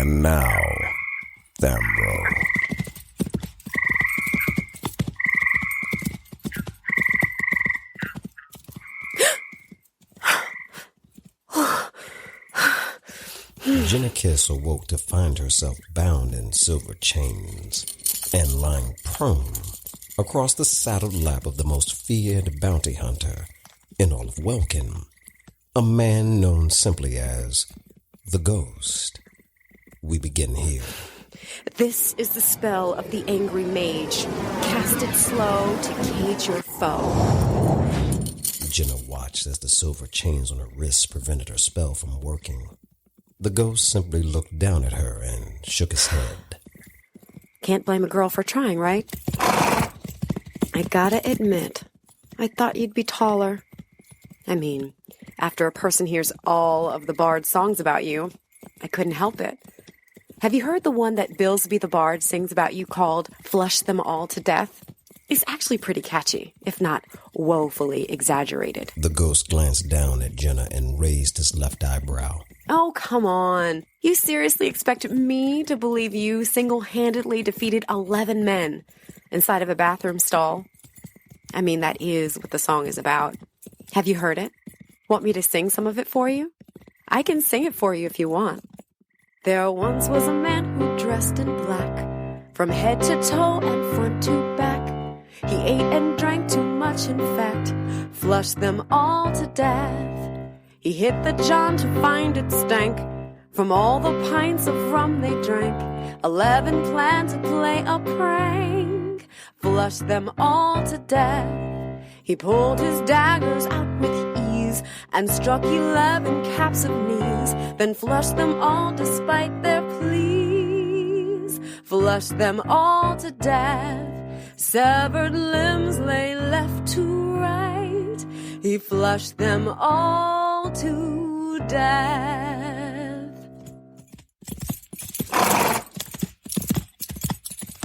And now, Thamro. Jenna Kiss awoke to find herself bound in silver chains and lying prone across the saddled lap of the most feared bounty hunter in all of Welkin, a man known simply as the Ghost. We begin here. This is the spell of the angry mage. Cast it slow to cage your foe. Jenna watched as the silver chains on her wrists prevented her spell from working. The Ghost simply looked down at her and shook his head. Can't blame a girl for trying, right? I gotta admit, I thought you'd be taller. I mean, after a person hears all of the Bard's songs about you, I couldn't help it. Have you heard the one that Billsby the Bard sings about you called Flush Them All to Death? It's actually pretty catchy, if not woefully exaggerated. The Ghost glanced down at Jenna and raised his left eyebrow. Oh, come on. You seriously expect me to believe you single-handedly defeated 11 men inside of a bathroom stall? I mean, that is what the song is about. Have you heard it? Want me to sing some of it for you? I can sing it for you if you want. There once was a man who dressed in black, from head to toe and front to back. He ate and drank too much, in fact, flushed them all to death. He hit the John to find it stank from all the pints of rum they drank. 11 planned to play a prank, flushed them all to death. He pulled his daggers out with ease and struck 11 caps of knees, then flushed them all despite their pleas, flushed them all to death. Severed limbs lay left to right, he flushed them all to death.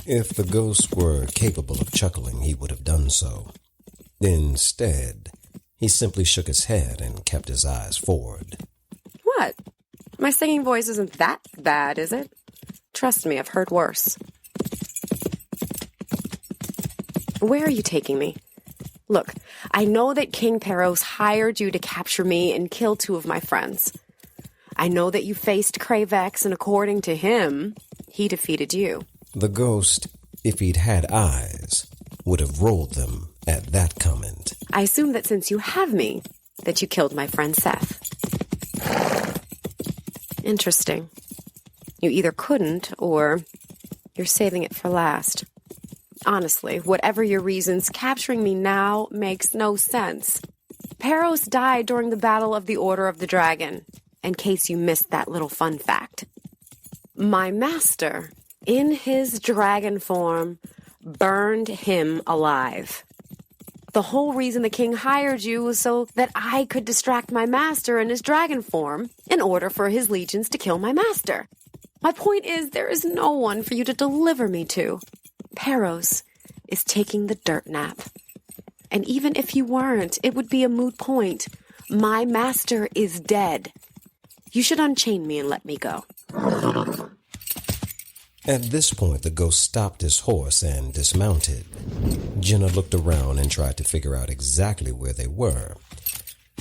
If the Ghost were capable of chuckling, he would have done so. Instead, he simply shook his head and kept his eyes forward. What? My singing voice isn't that bad, is it? Trust me, I've heard worse. Where are you taking me? Look, I know that King Peros hired you to capture me and kill 2 of my friends. I know that you faced Kravex, and according to him, he defeated you. The Ghost, if he'd had eyes, would have rolled them at that comment. I assume that since you have me, that you killed my friend Seth. Interesting. You either couldn't, or you're saving it for last. Honestly, whatever your reasons, capturing me now makes no sense. Peros died during the Battle of the Order of the Dragon, in case you missed that little fun fact. My master, in his dragon form, burned him alive. The whole reason the king hired you was so that I could distract my master in his dragon form in order for his legions to kill my master. My point is, there is no one for you to deliver me to. Peros is taking the dirt nap. And even if he weren't, it would be a moot point. My master is dead. You should unchain me and let me go. At this point, the Ghost stopped his horse and dismounted. Jenna looked around and tried to figure out exactly where they were.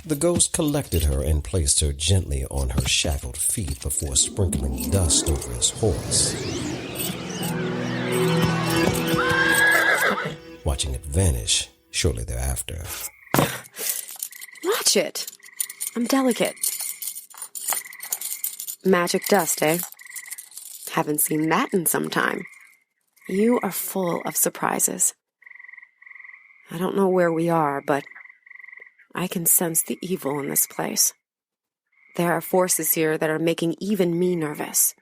The Ghost collected her and placed her gently on her shackled feet before sprinkling dust over his horse. Watching it vanish shortly thereafter. Watch it. I'm delicate. Magic dust, eh? Haven't seen that in some time. You are full of surprises. I don't know where we are, but I can sense the evil in this place. There are forces here that are making even me nervous.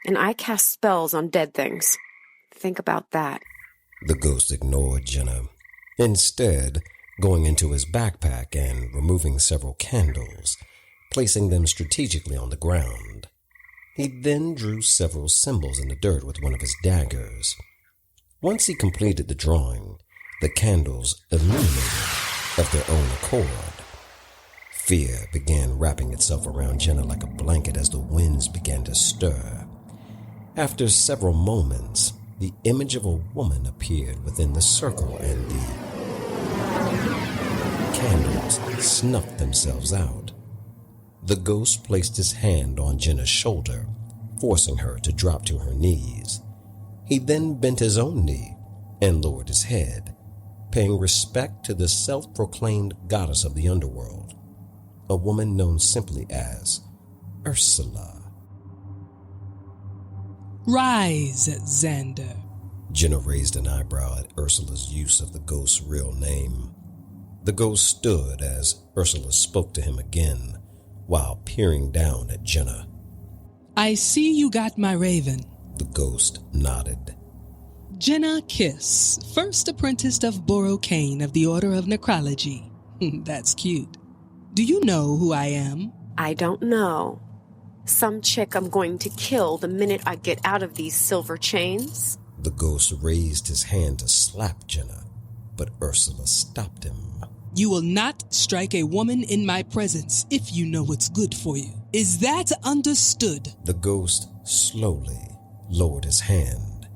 And I cast spells on dead things. Think about that. The Ghost ignored Jenna, instead going into his backpack and removing several candles, placing them strategically on the ground. He then drew several symbols in the dirt with one of his daggers. Once he completed the drawing, the candles illuminated of their own accord. Fear began wrapping itself around Jenna like a blanket as the winds began to stir, After several moments, the image of a woman appeared within the circle and the candles snuffed themselves out. The ghost placed his hand on Jenna's shoulder, forcing her to drop to her knees. He then bent his own knee and lowered his head, paying respect to the self-proclaimed goddess of the underworld, a woman known simply as Ursula. Rise, Xander. Jenna raised an eyebrow at Ursula's use of the ghost's real name. The ghost stood as Ursula spoke to him again, while peering down at Jenna. I see you got my raven. The ghost nodded. Jenna Kiss, first apprentice of Omar K of the Order of Necrology. That's cute. Do you know who I am? I don't know. Some chick I'm going to kill the minute I get out of these silver chains. The ghost raised his hand to slap Jenna, but Ursula stopped him. You will not strike a woman in my presence if you know what's good for you. Is that understood? The ghost slowly lowered his hand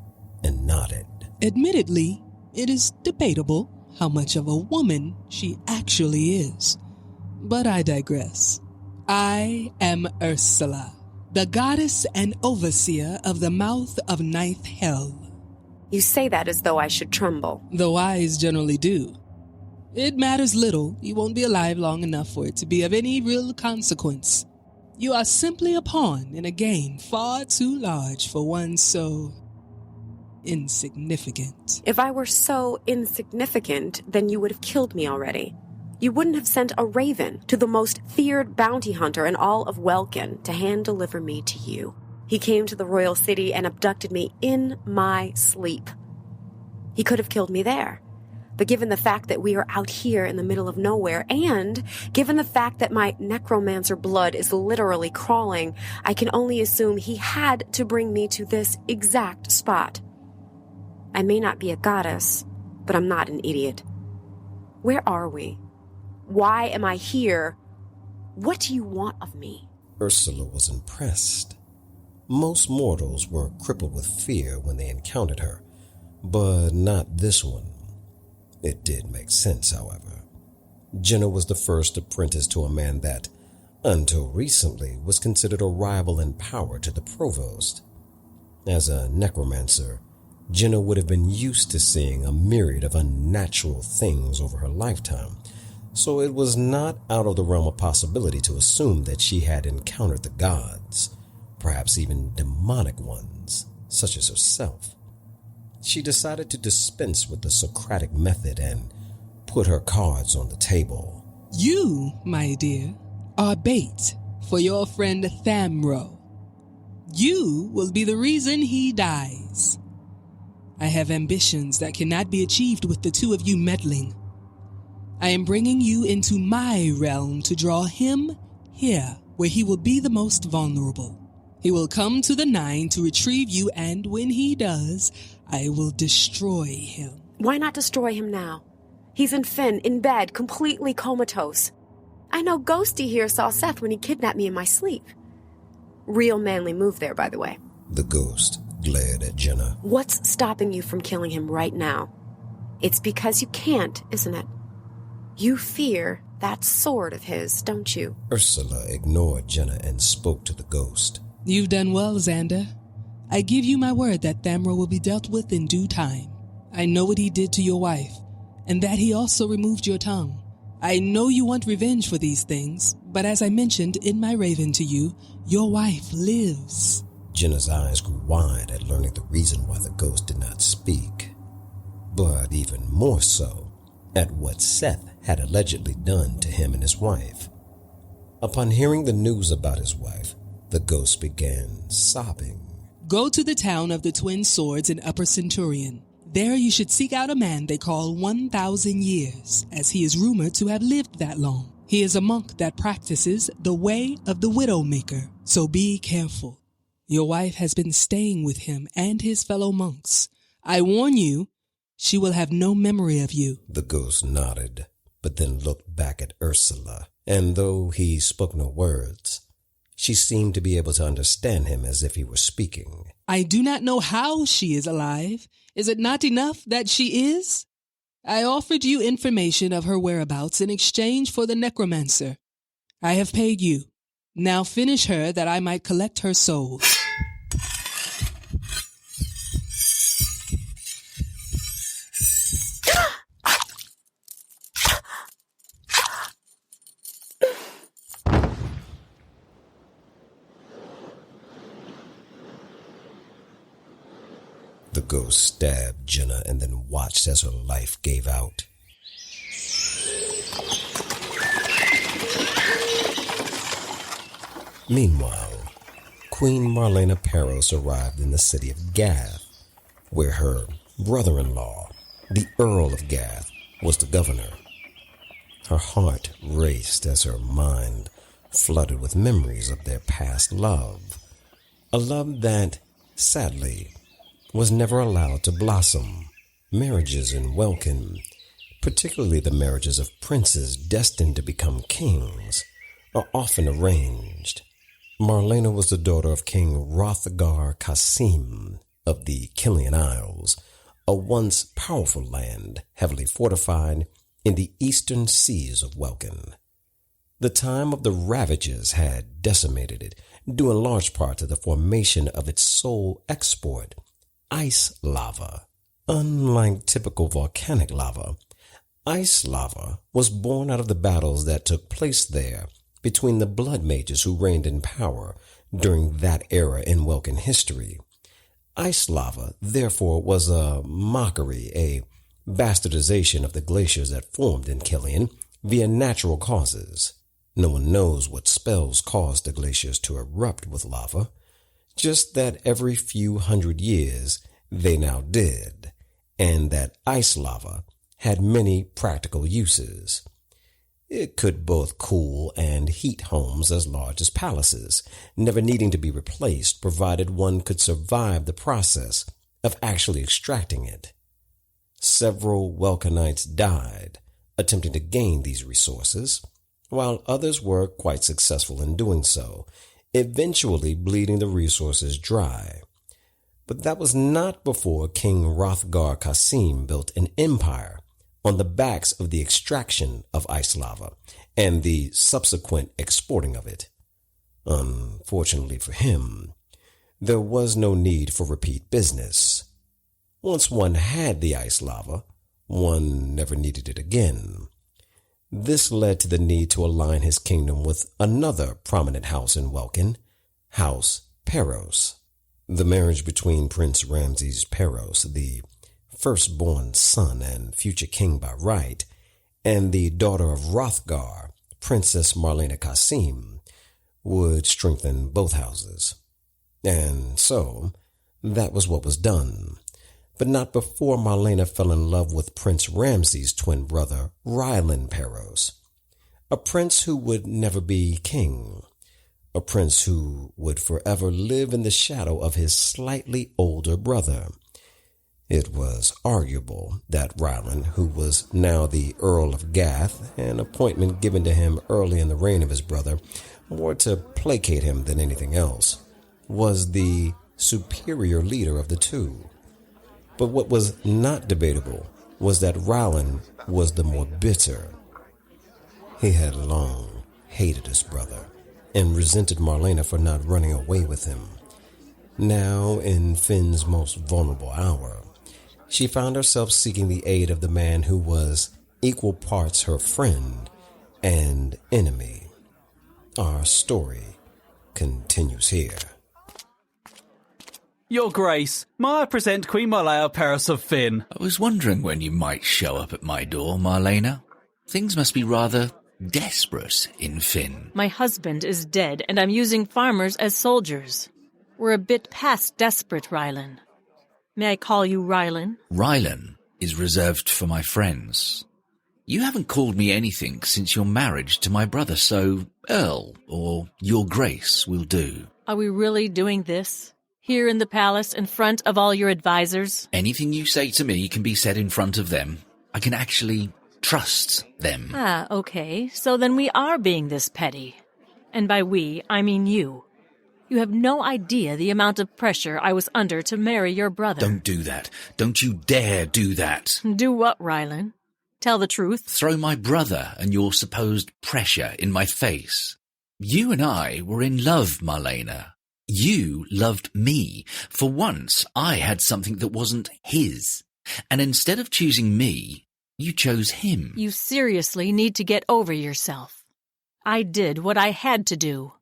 and nodded. Admittedly, it is debatable how much of a woman she actually is. But I digress. I am Ursula, the goddess and overseer of the mouth of ninth hell. You say that as though I should tremble. The wise generally do. It matters little. You won't be alive long enough for it to be of any real consequence. You are simply a pawn in a game far too large for one so insignificant. If I were so insignificant, then you would have killed me already. You wouldn't have sent a raven to the most feared bounty hunter in all of Welkin to hand-deliver me to you. He came to the royal city and abducted me in my sleep. He could have killed me there. But given the fact that we are out here in the middle of nowhere, and given the fact that my necromancer blood is literally crawling, I can only assume he had to bring me to this exact spot. I may not be a goddess, but I'm not an idiot. Where are we? Why am I here? What do you want of me? Ursula was impressed. Most mortals were crippled with fear when they encountered her, but not this one. It did make sense, however. Jenna was the first apprentice to a man that, until recently, was considered a rival in power to the provost. As a necromancer, Jenna would have been used to seeing a myriad of unnatural things over her lifetime, so it was not out of the realm of possibility to assume that she had encountered the gods, perhaps even demonic ones, such as herself. She decided to dispense with the Socratic method and put her cards on the table. You, my dear, are bait for your friend Thamro. You will be the reason he dies. I have ambitions that cannot be achieved with the two of you meddling. I am bringing you into my realm to draw him here, where he will be the most vulnerable. He will come to the 9 to retrieve you, and when he does, I will destroy him. Why not destroy him now? He's in Finn, in bed, completely comatose. I know Ghosty here saw Seth when he kidnapped me in my sleep. Real manly move there, by the way. The ghost glared at Jenna. What's stopping you from killing him right now? It's because you can't, isn't it? You fear that sword of his, don't you? Ursula ignored Jenna and spoke to the ghost. You've done well, Xander. I give you my word that Thamro will be dealt with in due time. I know what he did to your wife, and that he also removed your tongue. I know you want revenge for these things, but as I mentioned in my raven to you, your wife lives. Jenna's eyes grew wide at learning the reason why the ghost did not speak, but even more so at what Seth had allegedly done to him and his wife. Upon hearing the news about his wife, the ghost began sobbing. Go to the town of the Twin Swords in Upper Centurion. There you should seek out a man they call 1,000 years, as he is rumored to have lived that long. He is a monk that practices the way of the Widowmaker, so be careful. Your wife has been staying with him and his fellow monks. I warn you, she will have no memory of you. The ghost nodded, but then looked back at Ursula, and though he spoke no words, She seemed to be able to understand him as if he were speaking. I do not know how she is alive. Is it not enough that she is? I offered you information of her whereabouts in exchange for the necromancer. I have paid you. Now finish her that I might collect her soul. The ghost stabbed Jenna and then watched as her life gave out. Meanwhile, Queen Marlena Peros arrived in the city of Gath, where her brother-in-law, the Earl of Gath, was the governor. Her heart raced as her mind flooded with memories of their past love, a love that, sadly, was never allowed to blossom. Marriages in Welkin, particularly the marriages of princes destined to become kings, are often arranged. Marlena was the daughter of King Hrothgar Kasim of the Killian Isles, a once powerful land heavily fortified in the eastern seas of Welkin. The time of the ravages had decimated it, due in large part to the formation of its sole export, ice lava. Unlike typical volcanic lava, ice lava was born out of the battles that took place there between the blood mages who reigned in power during that era in Welkin history. Ice lava, therefore, was a mockery, a bastardization of the glaciers that formed in Killian via natural causes. No one knows what spells caused the glaciers to erupt with lava, just that every few hundred years they now did, and that ice lava had many practical uses. It could both cool and heat homes as large as palaces, never needing to be replaced, provided one could survive the process of actually extracting it. Several Welkinites died attempting to gain these resources, while others were quite successful in doing so, eventually bleeding the resources dry. But that was not before King Hrothgar Kasim built an empire on the backs of the extraction of ice lava and the subsequent exporting of it. Unfortunately for him, there was no need for repeat business. Once one had the ice lava, one never needed it again. This led to the need to align his kingdom with another prominent house in Welkin, House Peros. The marriage between Prince Ramses Peros, the firstborn son and future king by right, and the daughter of Hrothgar, Princess Marlena Kasim, would strengthen both houses. And so, that was what was done. But not before Marlena fell in love with Prince Ramses' twin brother, Rylan Peros, a prince who would never be king, a prince who would forever live in the shadow of his slightly older brother. It was arguable that Rylan, who was now the Earl of Gath, an appointment given to him early in the reign of his brother, more to placate him than anything else, was the superior leader of the two. But what was not debatable was that Rylan was the more bitter. He had long hated his brother and resented Marlena for not running away with him. Now, in Finn's most vulnerable hour, she found herself seeking the aid of the man who was equal parts her friend and enemy. Our story continues here. Your Grace, may I present Queen Marlena Peros of Finn? I was wondering when you might show up at my door, Marlena. Things must be rather desperate in Finn. My husband is dead, and I'm using farmers as soldiers. We're a bit past desperate, Rylan. May I call you Rylan? Rylan is reserved for my friends. You haven't called me anything since your marriage to my brother, so Earl or Your Grace will do. Are we really doing this? Here in the palace, in front of all your advisors? Anything you say to me can be said in front of them. I can actually trust them. Ah, okay. So then we are being this petty. And by we, I mean you. You have no idea the amount of pressure I was under to marry your brother. Don't do that. Don't you dare do that. Do what, Rylan? Tell the truth? Throw my brother and your supposed pressure in my face. You and I were in love, Marlena. You loved me. For once, I had something that wasn't his. And instead of choosing me, you chose him. You seriously need to get over yourself. I did what I had to do.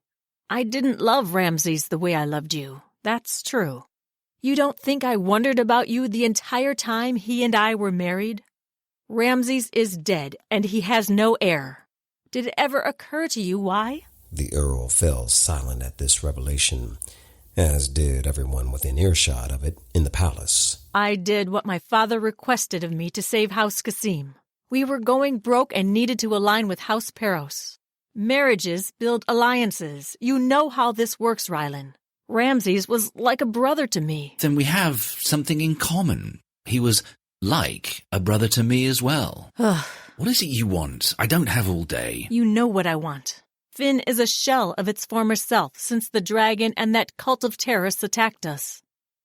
I didn't love Ramses the way I loved you. That's true. You don't think I wondered about you the entire time he and I were married? Ramses is dead, and he has no heir. Did it ever occur to you why? The Earl fell silent at this revelation, as did everyone within earshot of it in the palace. I did what my father requested of me to save House Qasim. We were going broke and needed to align with House Peros. Marriages build alliances. You know how this works, Rylan. Ramses was like a brother to me. Then we have something in common. He was like a brother to me as well. What is it you want? I don't have all day. You know what I want. Finn is a shell of its former self since the dragon and that cult of terrorists attacked us.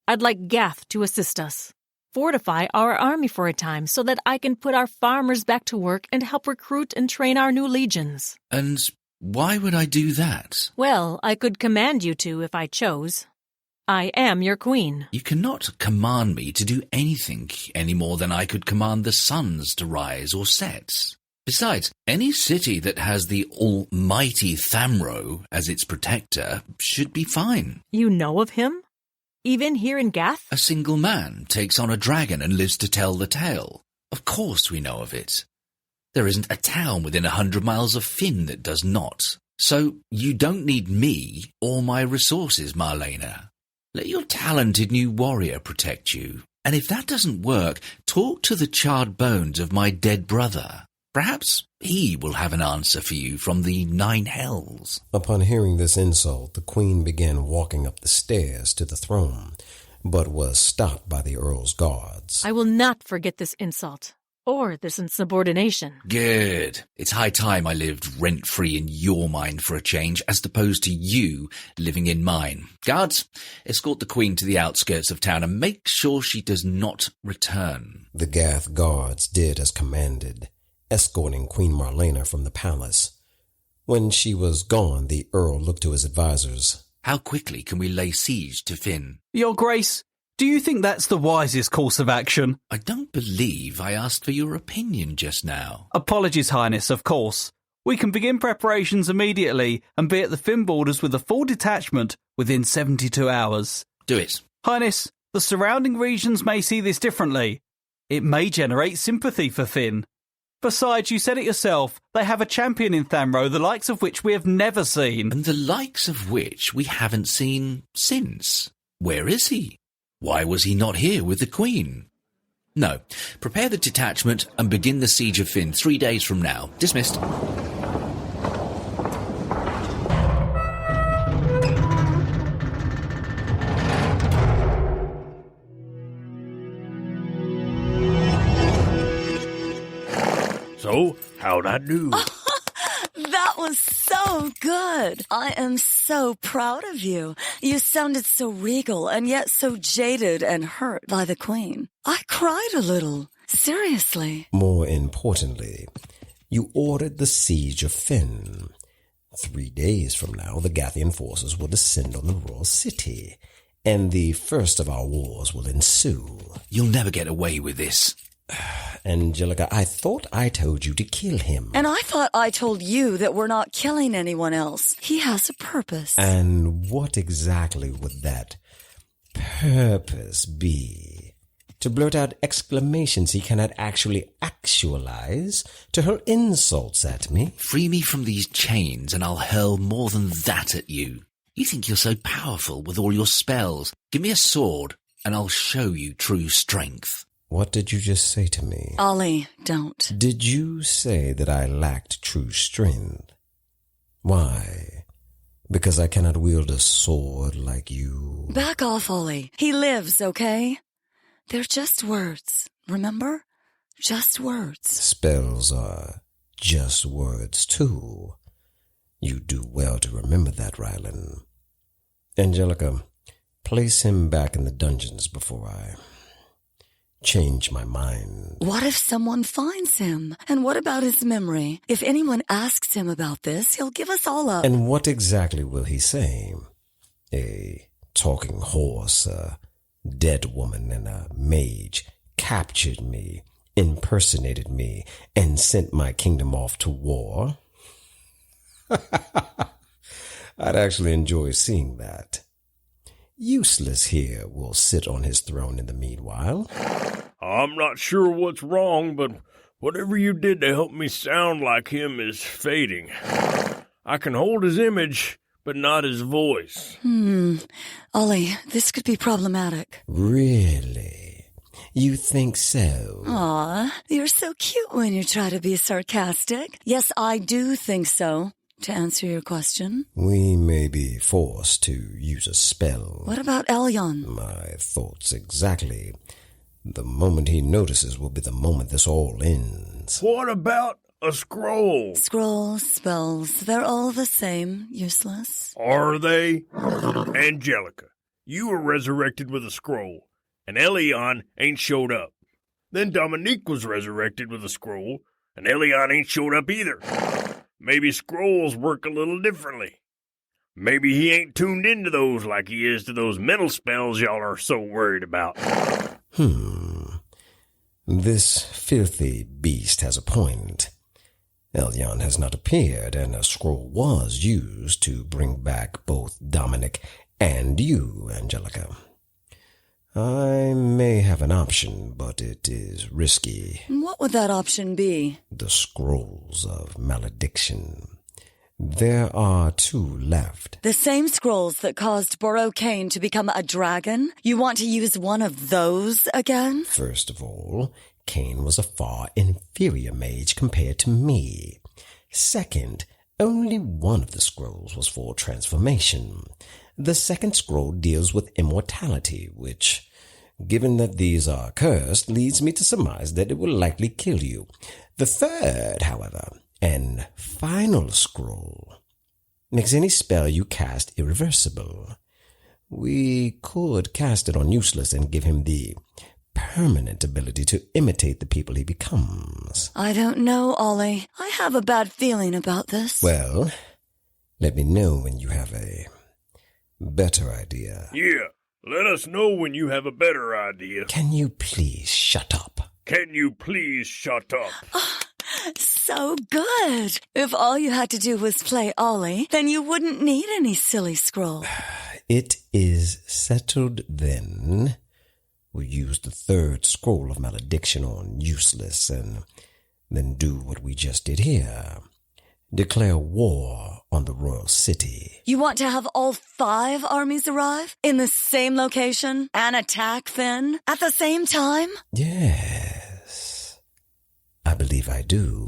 I'd like Gath to assist us. Fortify our army for a time so that I can put our farmers back to work and help recruit and train our new legions. And why would I do that? Well, I could command you to if I chose. I am your queen. You cannot command me to do anything any more than I could command the suns to rise or set. Besides, any city that has the almighty Thamro as its protector should be fine. You know of him? Even here in Gath? A single man takes on a dragon and lives to tell the tale. Of course we know of it. There isn't a town within 100 miles of Finn that does not. So you don't need me or my resources, Marlena. Let your talented new warrior protect you. And if that doesn't work, talk to the charred bones of my dead brother. Perhaps he will have an answer for you from the 9 hells. Upon hearing this insult, the queen began walking up the stairs to the throne, but was stopped by the Earl's guards. I will not forget this insult, or this insubordination. Good. It's high time I lived rent-free in your mind for a change, as opposed to you living in mine. Guards, escort the queen to the outskirts of town and make sure she does not return. The Gath guards did as commanded, escorting Queen Marlena from the palace. When she was gone, the Earl looked to his advisors. How quickly can we lay siege to Finn? Your Grace, do you think that's the wisest course of action? I don't believe I asked for your opinion just now. Apologies, Highness, of course. We can begin preparations immediately and be at the Finn borders with a full detachment within 72 hours. Do it. Highness, the surrounding regions may see this differently. It may generate sympathy for Finn. Besides, you said it yourself, they have a champion in Thamro, the likes of which we have never seen. And the likes of which we haven't seen since. Where is he? Why was he not here with the Queen? No. Prepare the detachment and begin the siege of Finn 3 days from now. Dismissed. So, how'd I do? That was so good. I am so proud of you. You sounded so regal and yet so jaded and hurt by the Queen. I cried a little. Seriously. More importantly, you ordered the siege of Finn. 3 days from now, the Gathian forces will descend on the royal city, and the first of our wars will ensue. You'll never get away with this. Angelica, I thought I told you to kill him. And I thought I told you that we're not killing anyone else. He has a purpose. And what exactly would that purpose be? To blurt out exclamations he cannot actually actualize? To hurl insults at me? Free me from these chains and I'll hurl more than that at you. You think you're so powerful with all your spells. Give me a sword and I'll show you true strength. What did you just say to me? Ollie, don't. Did you say that I lacked true strength? Why? Because I cannot wield a sword like you? Back off, Ollie. He lives, okay? They're just words, remember? Just words. Spells are just words, too. You do well to remember that, Rylan. Angelica, place him back in the dungeons before I change my mind. What if someone finds him? And what about his memory? If anyone asks him about this, he'll give us all up. And what exactly will he say? A talking horse, a dead woman, and a mage captured me, impersonated me, and sent my kingdom off to war? I'd actually enjoy seeing that. Useless here will sit on his throne in the meanwhile. I'm not sure what's wrong, but whatever you did to help me sound like him is fading. I can hold his image, but not his voice. Ollie, this could be problematic. Really? You think so? Aw, you're so cute when you try to be sarcastic. Yes, I do think so. To answer your question, We may be forced to use a spell. what about Elyon? My thoughts exactly. The moment he notices will be the moment this all ends. What about a scroll? Scrolls, spells, they're all the same, useless. Are they? Angelica, you were resurrected with a scroll, and Elion ain't showed up. Then Dominique was resurrected with a scroll, and Elion ain't showed up either. Maybe scrolls work a little differently. Maybe he ain't tuned into those like he is to those mental spells y'all are so worried about. This filthy beast has a point. Elyon has not appeared, and a scroll was used to bring back both Dominic and you, Angelica. I may have an option, but it is risky. What would that option be? The scrolls of malediction. There are 2 left. The same scrolls that caused Borrow Kane to become a dragon? You want to use one of those again? First of all, Cain was a far inferior mage compared to me. Second, only one of the scrolls was for transformation. The second scroll deals with immortality, which, given that these are cursed, leads me to surmise that it will likely kill you. The third, however, and final scroll, makes any spell you cast irreversible. We could cast it on Useless and give him the permanent ability to imitate the people he becomes. I don't know, Ollie. I have a bad feeling about this. Well, let me know when you have a better idea. Yeah, let us know when you have a better idea. Can you please shut up? Can you please shut up? So good. If all you had to do was play Ollie, then you wouldn't need any silly scroll. It is settled then. We'll use the third scroll of malediction on Useless and then do what we just did here. Declare war on the royal city. You want to have all 5 armies arrive in the same location and attack Finn at the same time? Yes, I believe I do.